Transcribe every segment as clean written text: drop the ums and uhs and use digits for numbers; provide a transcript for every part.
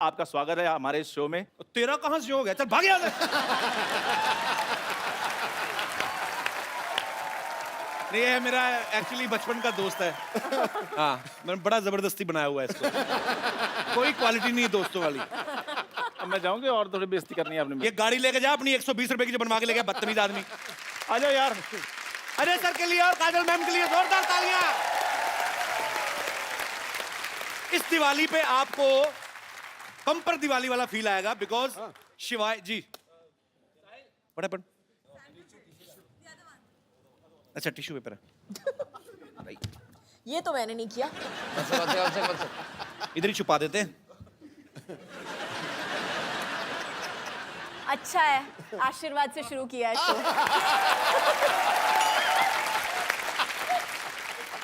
आपका स्वागत है हमारे इस शो में। तेरा कहाँ से हो गया? चल भाग यहाँ से। नहीं, ये मेरा एक्चुअली बचपन का दोस्त है। हाँ, मैंने बड़ा जबरदस्ती बनाया हुआ है इसको। कोई क्वालिटी नहीं है दोस्तों वाली। अब मैं जाऊंगी और थोड़ी बेइज्जती करनी है आपने। ये गाड़ी लेके जा अपनी 120 रुपए की जो बनवा के ले गया बदतमीज आदमी। आ जाओ यार। अजय सर के लिए और काजल मैम के लिए जोरदार तालियां। इस दिवाली पे आपको बम्पर दिवाली वाला फील आएगा बिकॉज शिवाय जी बड़ा पन अच्छा टिश्यू पेपर है। ये तो मैंने नहीं किया। इधर ही छुपा देते हैं। अच्छा है, आशीर्वाद से शुरू किया है शो।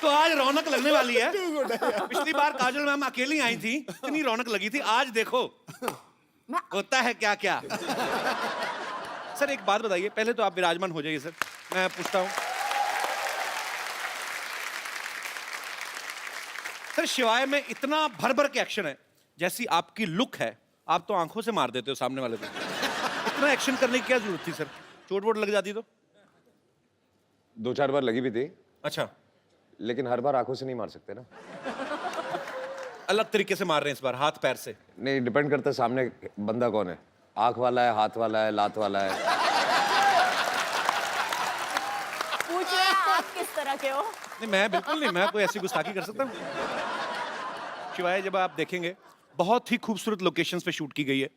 तो आज रौनक लगने वाली है। पिछली बार काजल मैम अकेली आई थी, इतनी रौनक लगी थी। आज देखो होता है क्या क्या। सर एक बात बताइए, पहले तो आप विराजमान हो जाइए सर, मैं पूछता हूं। सर शिवाय में इतना भर भर के एक्शन है, जैसी आपकी लुक है, आप तो आंखों से मार देते हो सामने वाले को। इतना एक्शन करने की क्या जरूरत थी सर? चोट वोट लग जाती तो? 2-4 बार लगी भी थी, अच्छा, लेकिन हर बार आंखों से नहीं मार सकते ना। अलग तरीके से मार रहे हैं इस बार, हाथ पैर से। नहीं, डिपेंड करता है सामने बंदा कौन है। आंख वाला है, हाथ वाला है, लात वाला है। पूछ रहे हैं आप किस तरह के हो? नहीं मैं बिल्कुल नहीं, मैं कोई ऐसी गुस्ताखी कर सकता हूँ? शिवाय जब आप देखेंगे बहुत ही खूबसूरत लोकेशंस पे शूट की गई है।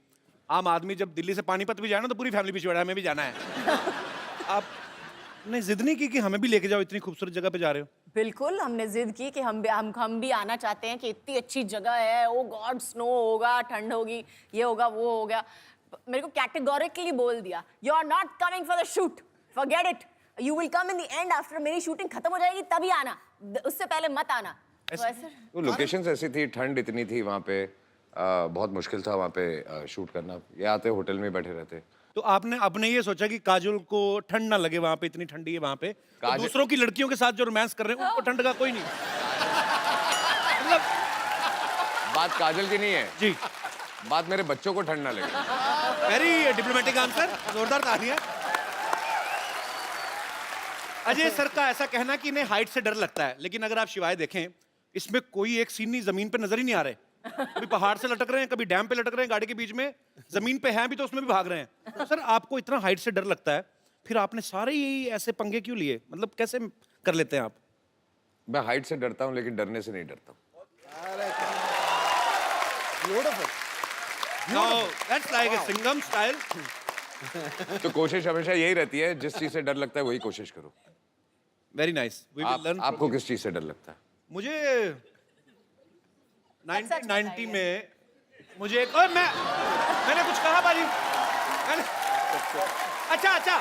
आम आदमी जब दिल्ली से पानीपत भी जाए ना तो पूरी फैमिली पीछे हमें भी जाना है। आपने जिद नहीं की कि हमें भी लेके जाओ, इतनी खूबसूरत जगह पे जा रहे हो? बिल्कुल, हमने जिद की कि हम भी आना चाहते हैं कि इतनी अच्छी जगह है। ओ गॉड, स्नो होगा, ठंड होगी, ये होगा, वो होगा। मेरे को कैटेगोरिकली बोल दिया, you are not coming for the shoot, forget it, you will come in the end after मेरी शूटिंग खत्म हो जाएगी तभी आना, उससे पहले मत आना। तो लोकेशंस ऐसी थी, ठंड इतनी थी वहाँ पे, बहुत मुश्किल था वहाँ पे शूट करना। ये आते होटल में बैठे रहते। तो आपने अपने ये सोचा कि काजल को ठंड ना लगे, वहां पे इतनी ठंडी है वहां पे, तो दूसरों की लड़कियों के साथ जो रोमांस कर रहे हैं उनको ठंड का कोई नहीं। मतलब बात काजल की नहीं है जी, बात मेरे बच्चों को ठंड ना लगे। वेरी डिप्लोमेटिक आंसर, जोरदार तालियां। अजय सर का ऐसा कहना कि इन्हें हाइट से डर लगता है, लेकिन अगर आप शिवाय देखें इसमें कोई एक सीन नहीं जमीन पे नजर ही नहीं आ रहे। कभी पहाड़ से लटक रहे हैं, कभी डैम पे लटक रहे हैं गाड़ी के बीच में, जमीन पे हैं भी तो उसमें भी भाग रहे हैं। तो सर आपको इतना हाइट से डर लगता है, फिर आपने सारे यही ऐसे पंगे क्यों लिए? मतलब कैसे कर लेते हैं आप? मैं हाइट से डरता हूँ लेकिन डरने से नहीं डरता हूँ। That's like a Singham style. तो कोशिश हमेशा यही रहती है, जिस चीज से डर लगता है वही कोशिश करो। Very nice. We will learn. आपको किस चीज से डर लगता है? मुझे 1990 में मुझे एक और मैंने कुछ कहा बाजी? अच्छा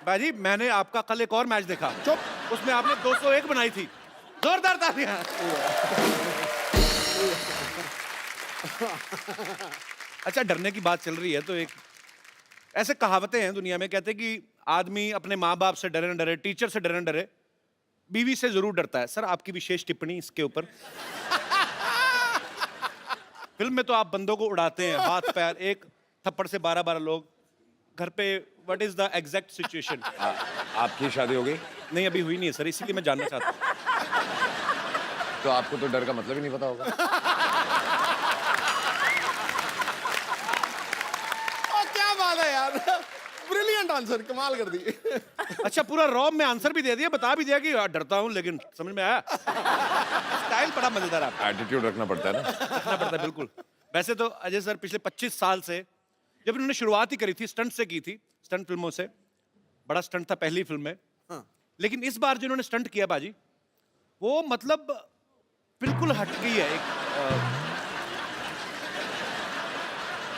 बाजी, मैंने आपका कल एक और मैच देखा, चुप, उसमें आपने 201 बनाई थी। जोरदार तालियां। अच्छा, डरने की बात चल रही है तो एक ऐसे कहावतें हैं दुनिया में, कहते हैं कि आदमी अपने माँ बाप से डरे न डरे, टीचर से डरे न डरे, बीवी से जरूर डरता है। सर आपकी विशेष टिप्पणी इसके ऊपर। फिल्म में तो आप बंदों को उड़ाते हैं, हाथ पैर, एक थप्पड़ से 12-12 लोग। घर पे what is the exact situation? आपकी शादी हो गई? नहीं अभी हुई नहीं है सर, इसीलिए मैं जानना चाहता हूँ। तो आपको तो डर का मतलब ही नहीं पता होगा। क्या बात है यार, ब्रिलियंट आंसर, कमाल कर दी। अच्छा, पूरा रॉब में आंसर भी दे दिया, बता भी दिया कि डरता हूं, लेकिन समझ में आया। स्टाइल बड़ा मजेदार है आपका। एटीट्यूड रखना पड़ता है ना। रखना पड़ता है बिल्कुल। वैसे तो अजय सर पिछले 25 साल से, जब इन्होंने शुरुआत ही करी थी स्टंट से की थी, स्टंट फिल्मों से, बड़ा स्टंट था पहली फिल्म में। लेकिन इस बार जो इन्होंने स्टंट किया बाजी, वो मतलब बिल्कुल हटके है। एक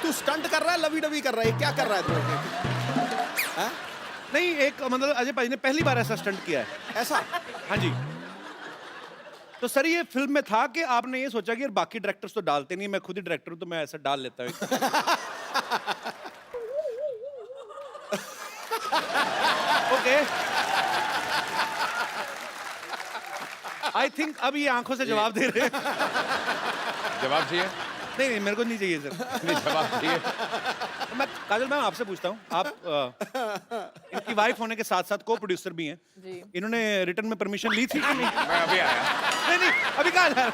तू स्टंट कर रहा है, लवी डवी कर रहा है, क्या कर रहा है तू? नहीं, एक मतलब अजय भाई ने पहली बार ऐसा स्टंट किया है। ऐसा? हाँ जी। तो सर ये फिल्म में था कि आपने ये सोचा कि यार बाकी डायरेक्टर्स तो डालते नहीं, मैं खुद ही डायरेक्टर हूं तो मैं ऐसा डाल लेता हूँ। ओके, आई थिंक अब ये आंखों से जवाब दे रहे हैं। जवाब चाहिए? नहीं नहीं, मेरे को नहीं चाहिए सर। नहीं, जवाब चाहिए। मैं काजल मैम आपसे पूछता हूँ, आप इनकी वाइफ होने के साथ साथ को प्रोड्यूसर भी हैं। जी। इन्होंने रिटर्न में परमिशन ली थी कि नहीं? मैं अभी आया। नहीं नहीं, अभी कहा जा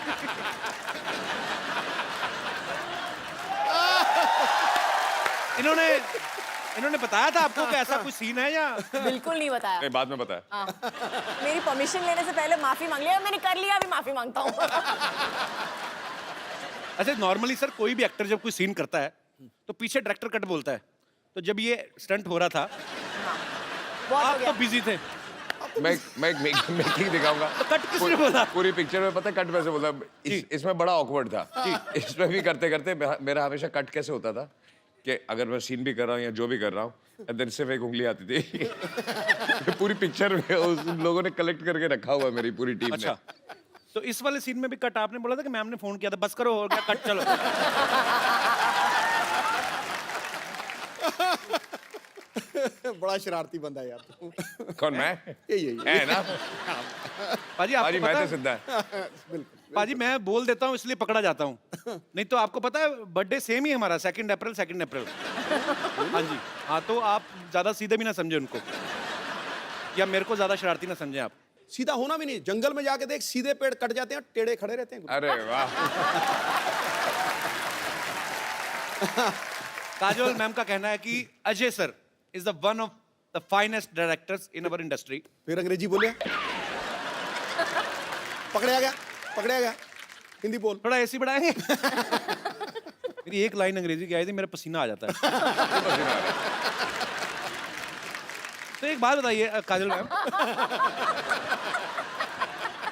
इन्होंने बताया था आपको कि ऐसा कुछ सीन है या? बिल्कुल नहीं बताया। नहीं, बाद में बताया। हाँ। मेरी परमिशन लेने से पहले माफी मांग लिया, मैंने कर लिया, अभी माफी मांगता हूँ। अच्छा, नॉर्मली सर कोई भी एक्टर जब कोई सीन करता है तो पीछे डायरेक्टर कट बोलता है, तो जब ये स्टंट हो रहा था बहुत हो आप गया। तो बिजी थे, मैं मेकिंग दिखाऊंगा। तो कट किसने बोला? पूरी पिक्चर में पता है कट वैसे बोला। इसमें बड़ा ऑकवर्ड था। इसमें भी करते करते मेरा हमेशा कट कैसे होता था कि अगर मैं सीन भी कर रहा हूँ या जो भी कर रहा हूँ, देन सिर्फ एक उंगली आती थी। पूरी पिक्चर में उन लोगों ने कलेक्ट करके रखा हुआ है, मेरी पूरी टीम अच्छा, ने। तो इस वाले सीन में भी कट आपने बोला था कि मैम ने फोन किया था, बस करो हो गया कट, चलो। बड़ा शरारती बंदा है यार तू। कौन मैं? यही है ना? पाजी पाजी आपको मैं पता तो है, सिद्धा है। पाजी मैं बोल देता हूँ इसलिए पकड़ा जाता हूँ, नहीं तो आपको पता है बर्थडे सेम ही हमारा 2 अप्रैल। हाँ जी, हाँ, तो आप ज्यादा सीधे भी ना समझे उनको, या मेरे को ज्यादा शरारती ना समझे आप। सीधा होना भी नहीं, जंगल में जाके देख, सीधे पेड़ कट जाते हैं, टेढ़े खड़े रहते हैं। अरे वाह। काजोल मैम का कहना है कि Ajay sir is the one of the finest directors in our industry. फिर अंग्रेजी बोले, पकड़े गया। हिंदी बोल। थोड़ा एसी बढ़ाएंगे? मेरी एक लाइन अंग्रेजी की आई थी, मेरा पसीना आ जाता है। तो एक बात बताइए काजल मैम,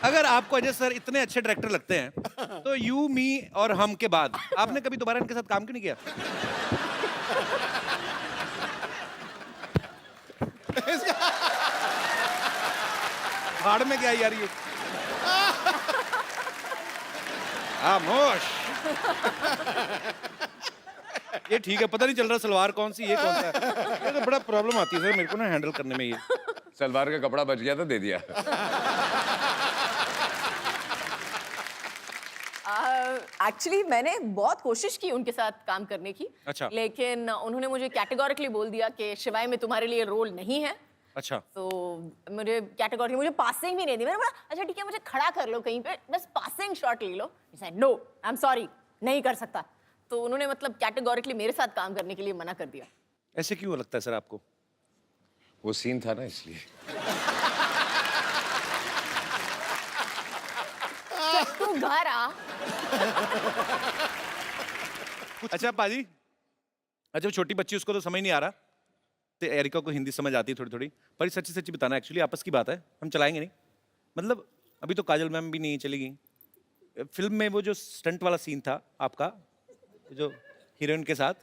अगर आपको अजय सर इतने अच्छे डायरेक्टर लगते हैं, तो यू मी और हम के बाद आपने कभी दोबारा इनके साथ काम क्यों नहीं किया? भाड़ में क्या यार ये? खामोश। ये ठीक है, पता नहीं चल रहा सलवार कौन सी, ये कौन सा है। ये तो बड़ा प्रॉब्लम आती है सर मेरे को ना हैंडल करने में ये। सलवार का कपड़ा बच गया तो दे दिया। एक्चुअली मैंने बहुत कोशिश की उनके साथ काम करने की। अच्छा। लेकिन उन्होंने मुझे कैटेगोरिकली बोल दिया कि शिवाय में तुम्हारे लिए रोल नहीं है। अच्छा, तो मुझे कैटेगोरी, मुझे पासिंग भी नहीं दी। मैंने बोला अच्छा ठीक है, मुझे खड़ा कर लो कहीं पे, बस पासिंग शॉट ले लो। नो, आई एम सॉरी, नहीं कर सकता। तो उन्होंने मतलब कैटेगोरिकली मेरे साथ काम करने के लिए मना कर दिया। ऐसे क्यों लगता है सर आपको? वो सीन था ना इसलिए। तू घर आ। अच्छा पाजी, अच्छा वो छोटी बच्ची, उसको तो समझ नहीं आ रहा, तो एरिका को हिंदी समझ आती है थोड़ी थोड़ी, पर ये सच्ची सच्ची बताना, एक्चुअली आपस की बात है, हम चलाएंगे नहीं। मतलब अभी तो काजल मैम भी नहीं चली गई। फिल्म में वो जो स्टंट वाला सीन था आपका, जो हीरोइन के साथ,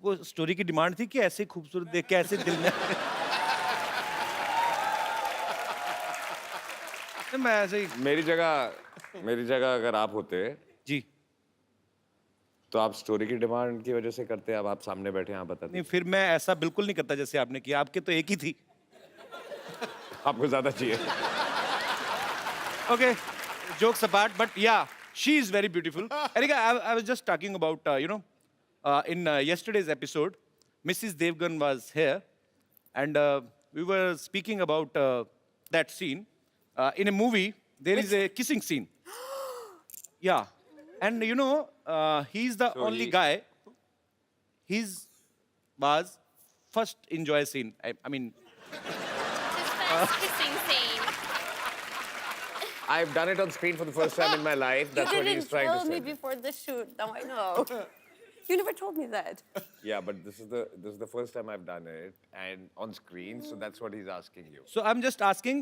वो स्टोरी की डिमांड थी कि ऐसे खूबसूरत देख के ऐसे दिल में मैं ऐसे ही मेरी जगह अगर आप होते जी। तो आप स्टोरी की डिमांड की वजह से करते। अब आप सामने बैठे हैं, आप बताते। नहीं, फिर मैं ऐसा बिल्कुल नहीं करता जैसे आपने किया, आपके तो एक ही थी। आपको ज्यादा चाहिए। Okay, jokes apart, but yeah, she is very beautiful. Erika, I was just talking about, in yesterday's episode, Mrs. Devgan was here, and we were speaking about that scene. In a movie, there is a kissing scene. Yeah, and he's the So only he- guy. His was first enjoy scene. I mean, His first kissing scene. I've done it on screen for the first time in my life. That's You what he's didn't trying tell to me say. before the shoot. Now I know. You never told me that. Yeah, but this is the first time I've done it and on screen, so that's what he's asking you. so I'm just asking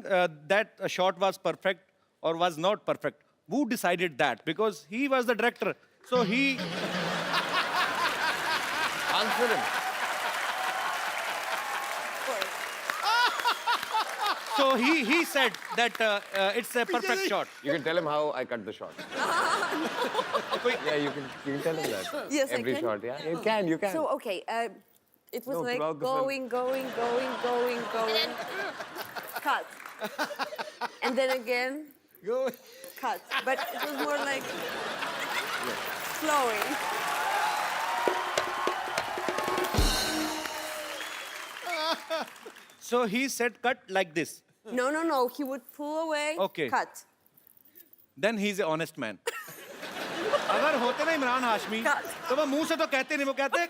that a shot was perfect or was not perfect. Who decided that? Because he was the director. So he Answer him. he said that it's a perfect shot. You can tell him how I cut the shot. Yeah, you can tell him that. Yes, I Every can. shot, yeah. You can. So okay, it was No, like throughout the film. going, cut, and then again, Go. cut, but it was more like flowing. So he said cut like this. No, no, no. He would pull away, Okay. cut. Then he's an honest man. अगर होते ना इमरान हाशमी तो वो मुंह से तो कहते नहीं, वो कहते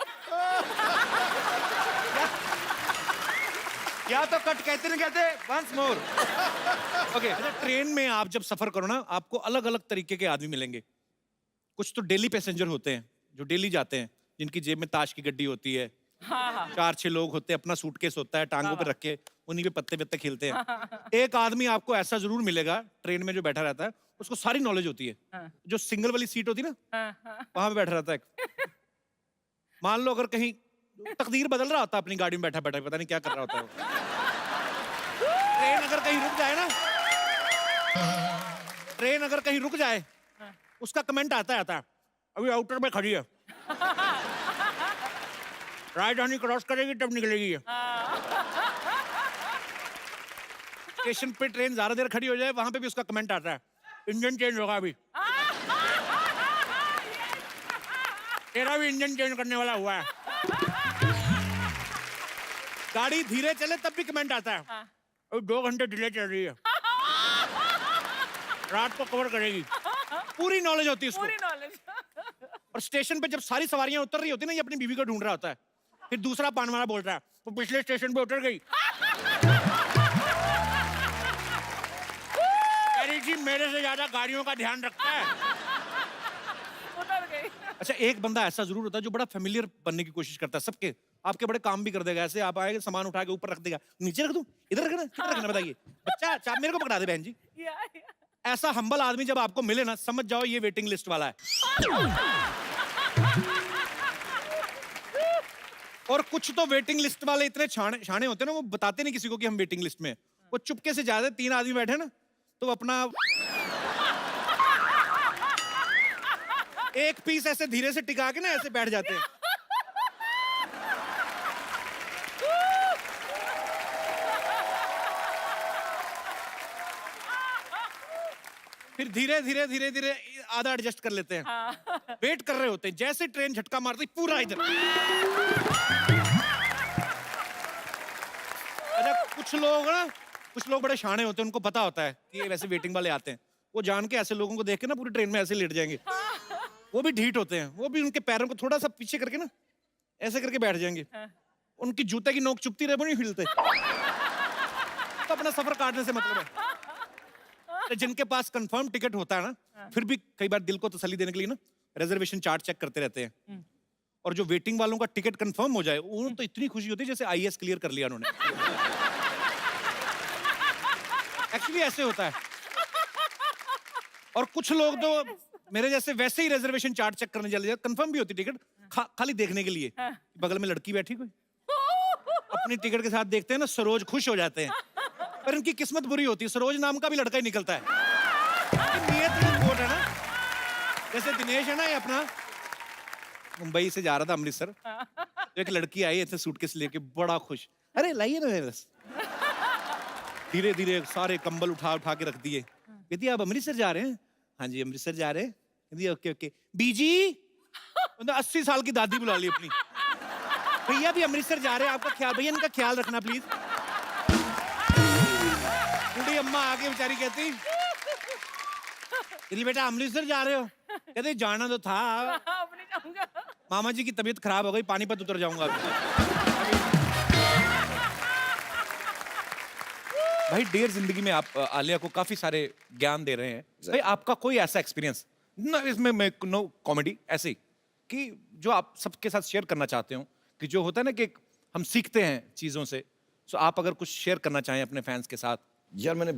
या तो कट कहते नहीं कहते वंस मोर। ओके, अच्छा ट्रेन में आप जब सफर करो ना, आपको अलग अलग तरीके के आदमी मिलेंगे। कुछ तो डेली पैसेंजर होते हैं जो डेली जाते हैं, जिनकी जेब में ताश की गड्डी होती है, 4-6 लोग होते हैं, अपना सूटकेस होता है टांगों पे रख के, उन्हीं पे पत्ते पत्ते खेलते हैं। एक आदमी आपको ऐसा जरूर मिलेगा ट्रेन में जो बैठा रहता है, उसको सारी नॉलेज होती है। जो सिंगल वाली सीट होती है ना, वहां पे बैठा रहता है। मान लो अगर कहीं तकदीर बदल रहा होता है अपनी गाड़ी में बैठा बैठा, पता नहीं क्या कर रहा होता है वो। ट्रेन अगर कहीं रुक जाए ना, ट्रेन अगर कहीं रुक जाए, उसका कमेंट आता है अभी आउटर में खड़ी है, राजधानी क्रॉस करेगी तब निकलेगी ये। स्टेशन पे ट्रेन ज्यादा देर खड़ी हो जाए, वहां पे भी उसका कमेंट आता है, इंजन चेंज होगा अभी, तेरा भी इंजन चेंज करने वाला हुआ है। गाड़ी धीरे चले तब भी कमेंट आता है, अभी 2 घंटे डिले चल रही है, रात को कवर करेगी। पूरी नॉलेज होती है उसको। पूरी नॉलेज। और स्टेशन पे जब सारी सवारियां उतर रही होती है ना, ये अपनी बीवी को ढूंढ रहा होता है, फिर दूसरा पान वाला बोल रहा है वो पिछले स्टेशन पे उतर गई, अरे जी मेरे से ज्यादा गाड़ियों का ध्यान रखता है। उतर गई। अच्छा, एक बंदा ऐसा जरूर होता है जो बड़ा फेमिलियर बनने की कोशिश करता है सबके, आपके बड़े काम भी कर देगा। ऐसे आप आएंगे, सामान उठा के ऊपर रख देगा, नीचे रख दूं, इधर रखना, किधर रखना बताइए, बच्चा चाप मेरे को पकड़ा दे बहन जी। ऐसा हम्बल आदमी जब आपको मिले ना, समझ जाओ ये वेटिंग लिस्ट वाला है। और कुछ तो वेटिंग लिस्ट वाले इतने छाने होते हैं ना, वो बताते नहीं किसी को कि हम वेटिंग लिस्ट में हैं। वो चुपके से जाते, 3 आदमी बैठे ना, तो अपना एक पीस ऐसे धीरे से टिका के ना ऐसे बैठ जाते हैं। फिर धीरे धीरे धीरे धीरे आधा एडजस्ट कर लेते हैं। वेट कर रहे होते हैं, जैसे ट्रेन झटका मारती पूरा इधर। अच्छा, कुछ लोग बड़े शाणे होते हैं, उनको पता होता है कि ये वैसे वेटिंग वाले आते हैं, वो जान के ऐसे लोगों को देख के ना पूरी ट्रेन में ऐसे लेट जाएंगे। वो भी ढीठ होते हैं, वो भी उनके पैरों को थोड़ा सा पीछे करके ना ऐसे करके बैठ जाएंगे। उनकी जूते की नोक चुभती रहे, वो नहीं हिलते। तो अपना सफर काटने से मतलब है। तो जिनके पास कंफर्म टिकट होता है ना, फिर भी कई बार दिल को तसल्ली देने के लिए ना रिजर्वेशन चार्ट चेक करते रहते हैं। और जो वेटिंग वालों का टिकट कंफर्म हो जाए, उन्हें तो इतनी खुशी होती है जैसे आईएएस क्लियर कर लिया उन्होंने। एक्चुअली ऐसे होता है। और कुछ लोग तो मेरे जैसे वैसे ही रिजर्वेशन चार्ट चेक करने चले जाते, कंफर्म भी होती टिकट, खाली देखने के लिए बगल में लड़की बैठी कोई, अपनी टिकट के साथ देखते हैं ना, सरोज खुश हो जाते हैं। पर इनकी किस्मत बुरी होती है, सरोज नाम का भी लड़का ही निकलता है। नियत रिपोर्ट है ना, जैसे दिनेश है ना, ये अपना मुंबई से जा रहा था अमृतसर, तो एक लड़की आई ऐसे सूटकेस लेके, बड़ा खुश, अरे लाइए ना मेरे बस। धीरे धीरे सारे कंबल उठा उठा के रख दिए। कहती आप अमृतसर जा रहे हैं? हाँ जी अमृतसर जा रहे हैं। कहती ओके ओके। बीजी 80 साल की दादी बुला ली अपनी, भैया भी अमृतसर जा रहे हैं, आपका ख्याल, भैया इनका ख्याल रखना प्लीज। बूढ़ी अम्मा आके बेचारी कहती, बेटा अमृतसर जा रहे हो? कहते जाना तो था, मामा जी की तबीयत खराब हो गई, पानीपत उतर जाऊंगा भाई। डेयर जिंदगी में आप आलिया को काफी सारे ज्ञान दे रहे हैं भाई, आपका कोई ऐसा एक्सपीरियंस ना, इसमें मैं नो कॉमेडी ऐसे कि जो आप सबके साथ शेयर करना चाहते हो, कि जो होता है ना कि हम सीखते हैं चीजों से, सो आप अगर कुछ शेयर करना चाहें अपने फैंस के साथ। यार मैंने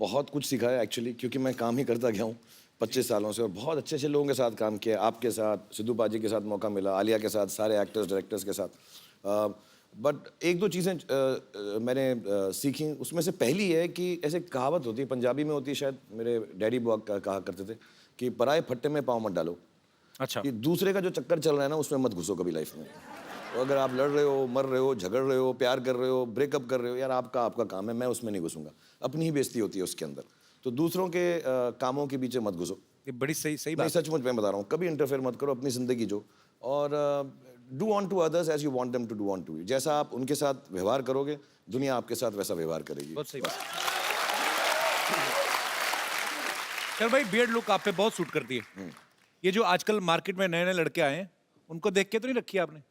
बहुत कुछ सीखा है एक्चुअली, क्योंकि मैं काम ही करता गया हूँ 25 सालों से, और बहुत अच्छे अच्छे लोगों के साथ काम किया। आपके साथ, सिद्धू पाजी के साथ मौका मिला, आलिया के साथ, सारे एक्टर्स डायरेक्टर्स के साथ। बट 1-2 चीज़ें मैंने सीखी, उसमें से पहली है कि ऐसे कहावत होती है, पंजाबी में होती है शायद, मेरे डैडी बुआ कहा करते थे कि पराए फट्टे में पाँव मत डालो। अच्छा। कि दूसरे का जो चक्कर चल रहा है ना, उसमें मत घुसो कभी लाइफ में। तो अगर आप लड़ रहे हो, मर रहे हो, झगड़ रहे हो, प्यार कर रहे हो, ब्रेकअप कर रहे हो, यार आपका काम है, मैं उसमें नहीं घुसूंगा। अपनी ही बेइज्जती होती है उसके अंदर। तो दूसरों के कामों के पीछे मत घुसो। ये बड़ी सही सही नहीं, बात। सचमुच मैं बता रहा हूँ, कभी इंटरफेयर मत करो, अपनी जिंदगी जो, और do unto others as you want them to do unto you. जैसा आप उनके साथ व्यवहार करोगे, दुनिया आपके साथ वैसा व्यवहार करेगी। बहुत सही बात। चल भाई, बियर्ड लुक आप पे बहुत सूट करती है। ये जो आजकल मार्केट में नए नए लड़के आए हैं, उनको देख के तो नहीं रखी आपने?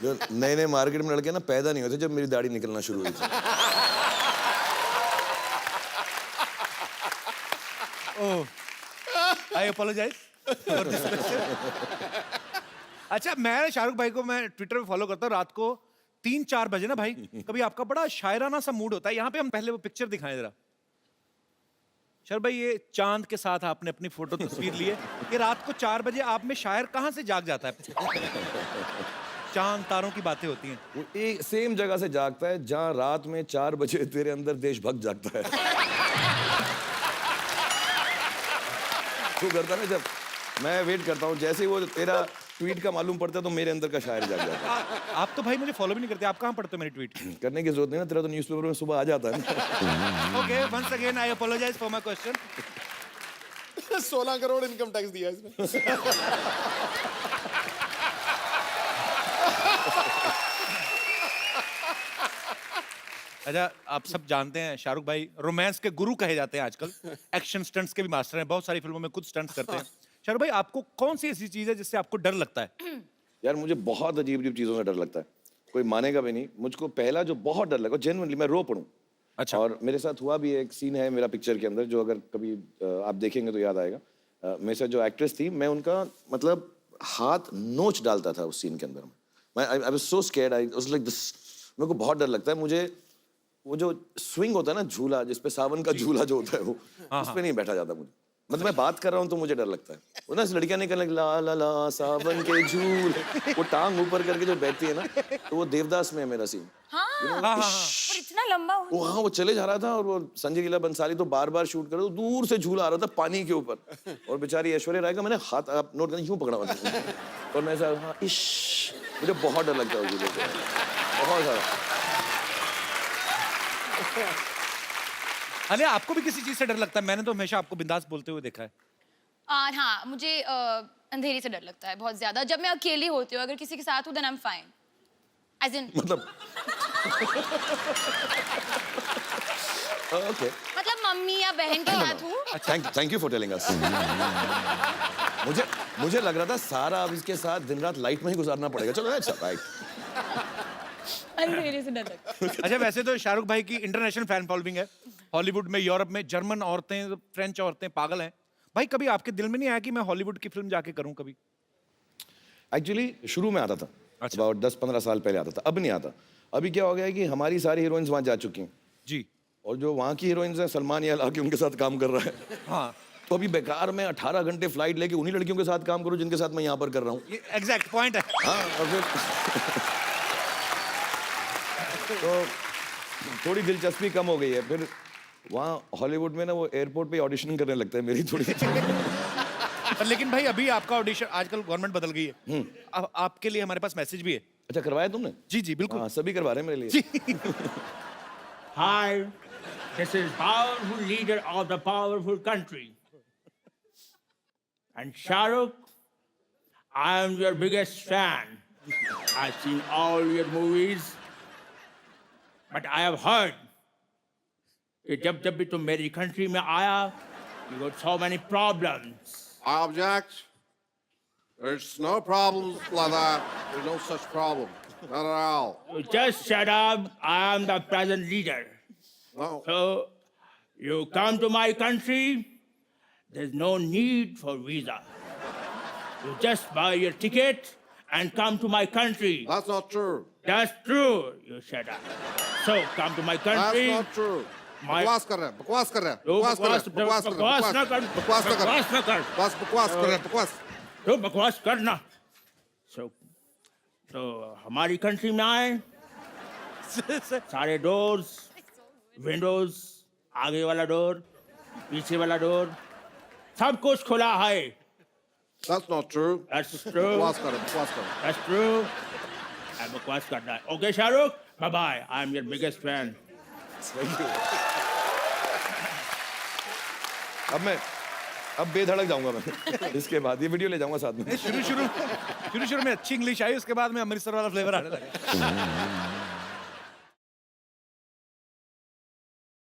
जो नए नए मार्केट में लड़के ना पैदा नहीं होते जब मेरी दाढ़ी निकलना शुरू हुई थी। आई अपोलोजाइज फॉर दिस क्वेश्चन। अच्छा, मैं शाहरुख भाई को मैं ट्विटर पे फॉलो करता हूँ। रात को 3-4 बजे ना भाई, कभी आपका बड़ा शायराना सा मूड होता है। यहाँ पे हम पहले वो पिक्चर दिखाएं जरा। शर भाई, ये चांद के साथ आपने अपनी फोटो तस्वीर ली है। ये रात को 4 बजे आप में शायर कहाँ से जाग जाता है? चांद तारों की बातें होती हैं। वो एक सेम जगह से जागता है जहाँ रात में 4 बजे तेरे अंदर देशभक्त जागता है। तू करता ना, जब मैं वेट करता हूँ, जैसे ही वो तेरा ट्वीट का मालूम पड़ता है तो मेरे अंदर का शायर जाग जाता है। आप तो भाई मुझे फॉलो भी नहीं करते, आप कहाँ पढ़ते हो मेरी ट्वीट? करने की जरूरत नहीं ना, तेरा तो न्यूज़पेपर में सुबह आ जाता है ना। Okay, once again I apologise for my question. 16 crore income tax दिया इसने। अच्छा, आप सब जानते हैं शाहरुख भाई रोमांस के गुरु कहे जाते हैं आजकल। एक्शन स्टंट्स के भी मास्टर हैं, बहुत सारी फिल्मों में खुद स्टंट्स करते हैं। शाहरुख भाई, आपको कौन सी ऐसी चीज है जिससे आपको डर लगता है? यार मुझे बहुत अजीब अजीब चीज़ों से डर लगता है, कोई मानेगा भी नहीं। मुझको पहला जो बहुत डर लगा, जेन्युइनली मैं रो पड़ूं। अच्छा। और मेरे साथ हुआ भी, एक सीन है मेरा पिक्चर के अंदर जो अगर कभी आप देखेंगे तो याद आएगा। मेरे साथ जो एक्ट्रेस थी, मैं उनका मतलब हाथ नोच डालता था उस सीन के अंदर। मैं I was so scared, I was like this. मेरे को बहुत डर लगता है। मुझे वो जो स्विंग होता है ना, झूला जिसपे सावन का झूला जो होता है, वो उस पे नहीं बैठा जाता मुझे। मतलब मैं बात कर रहा हूँ तो मुझे डर लगता है। वो ना लड़कियां निकल ला ला ला सावन के झूले, वो टांग ऊपर करके जो बैठती है ना, तो वो देवदास में है मेरा सीन। और इतना लंबा हो। वो हाँ, वो चले जा रहा था और वो संजय लीला बंसाली तो बार बार शूट कर रहे, तो दूर से झूला आ रहा था पानी के ऊपर, और बेचारी ऐश्वर्या राय का मैंने हाथ, आप नोट करना, यूं पकड़ा हुआ था और मैं ऐसा, हाँ इश, मुझे बहुत डर लगता है झूले से, बहुत सारा। अरे, आपको भी किसी चीज से डर लगता है? मैंने तो हमेशा आपको बिंदास बोलते हुए देखा है। हाँ, मुझे अंधेरे से डर लगता है बहुत ज्यादा। जब मैं अकेली होती हूँ, अगर किसी के साथ हूँ then I am fine. As in मतलब ओके, मतलब मम्मी या बहन के साथ हूँ। Thank you for telling us. मुझे लग रहा था सारा अब इसके साथ दिन रात लाइट में ही गुजारना पड़ेगा। चलो अच्छा, राइट। अंधेरे से डर लगता है। अच्छा, वैसे तो शाहरुख भाई की इंटरनेशनल फैन फॉलोइंग है। हॉलीवुड में, यूरोप में जर्मन औरतें, फ्रेंच औरतें पागल हैं। भाई, कभी आपके दिल में नहीं आया कि मैं हॉलीवुड की फिल्म जाके करूं कभी? एक्चुअली शुरू में आता था, अच्छा। about 10-15 साल पहले आता था, अब नहीं आता। अभी क्या हो गया है कि हमारी सारी हीरोइंस वहाँ जा चुकी हैं, जी। और जो वहाँ की हीरोइंस हैं, सलमान या आके उनके साथ काम कर रहा है। हाँ, तो अभी बेकार में 18 घंटे फ्लाइट लेके उन्हीं लड़कियों के साथ काम करूं जिनके साथ मैं यहाँ पर कर रहा हूँ। ये एग्जैक्ट पॉइंट है। हाँ, और फिर तो थोड़ी दिलचस्पी कम हो गई है। फिर वहाँ हॉलीवुड में ना वो एयरपोर्ट पे ऑडिशन करने लगता है मेरी थोड़ी। लेकिन भाई, अभी आपका ऑडिशन, आजकल गवर्नमेंट बदल गई है। अब आपके लिए हमारे पास मैसेज भी है। अच्छा, करवाया तुमने? जी जी बिल्कुल। हाँ, सभी करवा रहे हैं मेरे लिए। Hi, this is powerful leader of the powerful country. And Shahrukh, I am your biggest fan. I've seen all your movies. But I have heard कि जब भी तुम मेरी country में आया, you got so many problems. I object. There's no problems like that. There's no such problem. Not at all. You just shut up. I am the present leader. No. So, you come to my country, there's no need for visa. You just buy your ticket and come to my country. That's not true. That's true. You shut up. So, come to my country. That's not true. My- बकवास कर रहे हैं, बकवास कर रहे हैं, तू बकवास कर रहे हैं, बकवास कर रहे हैं, बकवास ना कर, बकवास ना कर, बकवास ना कर। बस बकवास कर रहे हैं, बकवास। तो बकवास करना। तो हमारी कंट्री में आए, सारे डोर्स, विंडोज, आगे वाला डोर, पीछे वाला डोर, सब कुछ खुला है। That's not true. That's true. बकवास कर रहे हैं, बकवास कर रहे हैं। That's true. बकवास करना है। Okay, Shahrukh, bye bye. I'm your biggest fan. अब बेधड़क जाऊंगा मैं इसके बाद ये वीडियो ले जाऊंगा साथ में शुरू शुरू में अच्छी इंग्लिश आई, उसके बाद में अमृतसर वाला फ्लेवर आने लगा।